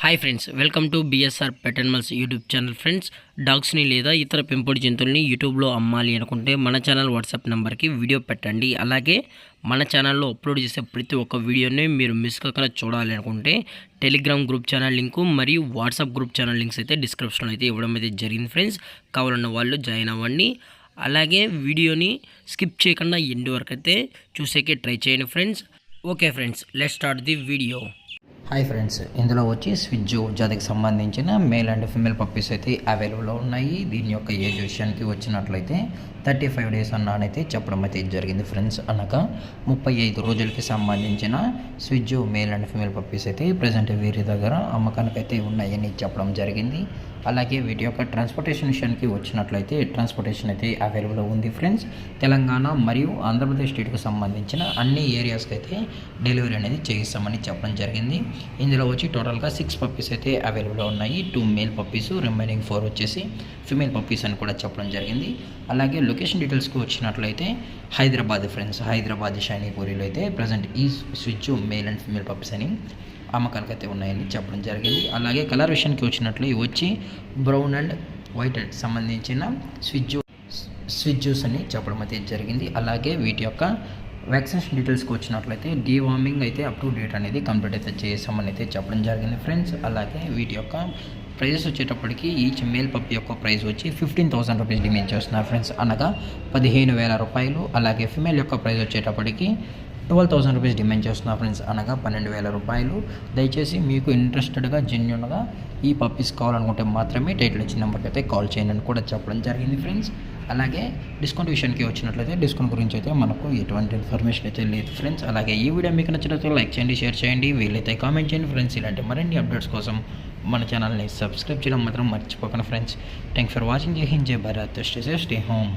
Hi friends, welcome to BSR pet animals YouTube channel. Friends, డాగ్స్ని లేదా ఇతర పెంపుడు జంతువుల్ని యూట్యూబ్లో అమ్మాలి అనుకుంటే మన ఛానల్ వాట్సాప్ నెంబర్కి వీడియో పెట్టండి. అలాగే మన ఛానల్లో అప్లోడ్ చేసే ప్రతి ఒక్క వీడియోని మీరు మిస్ కాకుండా చూడాలి అనుకుంటే టెలిగ్రామ్ గ్రూప్ ఛానల్ లింకు మరియు వాట్సాప్ గ్రూప్ ఛానల్ లింక్స్ అయితే డిస్క్రిప్షన్లో అయితే ఇవ్వడం అయితే జరిగింది. ఫ్రెండ్స్, కావాలన్న వాళ్ళు జాయిన్ అవ్వండి. అలాగే వీడియోని స్కిప్ చేయకుండా ఎండ్ వరకు అయితే చూసేకే ట్రై చేయండి friends. Okay friends, let's start the video. Hi friends, ఇందులో వచ్చి స్విజ్జు జాతికి సంబంధించిన మేల్ అండ్ ఫిమేల్ పప్పీస్ అయితే అవైలబుల్లో ఉన్నాయి. దీని యొక్క ఏజ్ విషయానికి వచ్చినట్లయితే 35 డేస్ అన్నానైతే చెప్పడం అయితే జరిగింది ఫ్రెండ్స్. అనగా 35 రోజులకి సంబంధించిన స్విజ్జు మేల్ అండ్ ఫిమేల్ పప్పీస్ అయితే ప్రజెంట్ వీరి దగ్గర అమ్మకానికి అయితే ఉన్నాయని చెప్పడం జరిగింది. అలాగే వీటి యొక్క ట్రాన్స్పోర్టేషన్ విషయానికి వచ్చినట్లయితే ట్రాన్స్పోర్టేషన్ అయితే అవైలబుల్ ఉంది ఫ్రెండ్స్. తెలంగాణ మరియు ఆంధ్రప్రదేశ్ స్టేట్కి సంబంధించిన అన్ని ఏరియాస్కి అయితే డెలివరీ అనేది చేయిస్తామని చెప్పడం జరిగింది. ఇందులో వచ్చి టోటల్గా 6 పప్పీస్ అయితే అవైలబుల్లో ఉన్నాయి. 2 మేల్ పప్పీస్, రిమైనింగ్ 4 వచ్చేసి ఫిమేల్ పప్పీస్ అని కూడా చెప్పడం జరిగింది. అలాగే లొకేషన్ డీటెయిల్స్కి వచ్చినట్లయితే హైదరాబాద్ ఫ్రెండ్స్, హైదరాబాద్ షైనీపూరిలో అయితే ప్రజెంట్ ఈ switch male and female puppies అని అమ్మకానికి అయితే ఉన్నాయని చెప్పడం జరిగింది. అలాగే కలర్ విషయానికి వచ్చినట్లు వచ్చి బ్రౌన్ అండ్ వైట్ సంబంధించిన స్విజ్జూస్ అని చెప్పడం అయితే జరిగింది. అలాగే వీటి యొక్క వ్యాక్సినేషన్ డీటెయిల్స్కి వచ్చినట్లయితే డీవార్మింగ్ అయితే అప్ టు డేట్ అనేది కంప్లీట్ అయితే చేసామని అయితే చెప్పడం జరిగింది ఫ్రెండ్స్. అలాగే వీటి యొక్క ప్రైజెస్ వచ్చేటప్పటికి ఈచ్ మేల్ పప్పి యొక్క ప్రైస్ వచ్చి 15,000 రూపీస్ డిమాండ్ చేస్తున్నారు ఫ్రెండ్స్, అనగా 15,000 రూపాయలు. అలాగే ఫిమేల్ యొక్క ప్రైస్ వచ్చేటప్పటికి 12,000 రూపీస్ డిమాండ్ చేస్తున్నారు ఫ్రెండ్స్, అనగా 12,000 రూపాయలు. దయచేసి మీకు ఇంట్రెస్టెడ్గా జెన్యున్గా ఈ పప్పీస్ కావాలనుకుంటే మాత్రమే టైటిల్ ఇచ్చిన నెంబర్కి అయితే కాల్ చేయండి అని కూడా చెప్పడం జరిగింది ఫ్రెండ్స్. అలాగే డిస్కౌంట్ విషయానికి వచ్చినట్లయితే డిస్కౌంట్ గురించి అయితే మనకు ఎటువంటి ఇన్ఫర్మేషన్ అయితే లేదు ఫ్రెండ్స్. అలాగే ఈ వీడియో మీకు నచ్చినట్లయితే లైక్ చేయండి, షేర్ చేయండి, వీలైతే కామెంట్ చేయండి ఫ్రెండ్స్. ఇలాంటి మరిన్ని అప్డేట్స్ కోసం మన ఛానల్ని సబ్స్క్రైబ్ చేయడం మాత్రం మర్చిపోకండి ఫ్రెండ్స్. Thanks for watching. జై హింద్, జై Bharat, stay safe, stay home.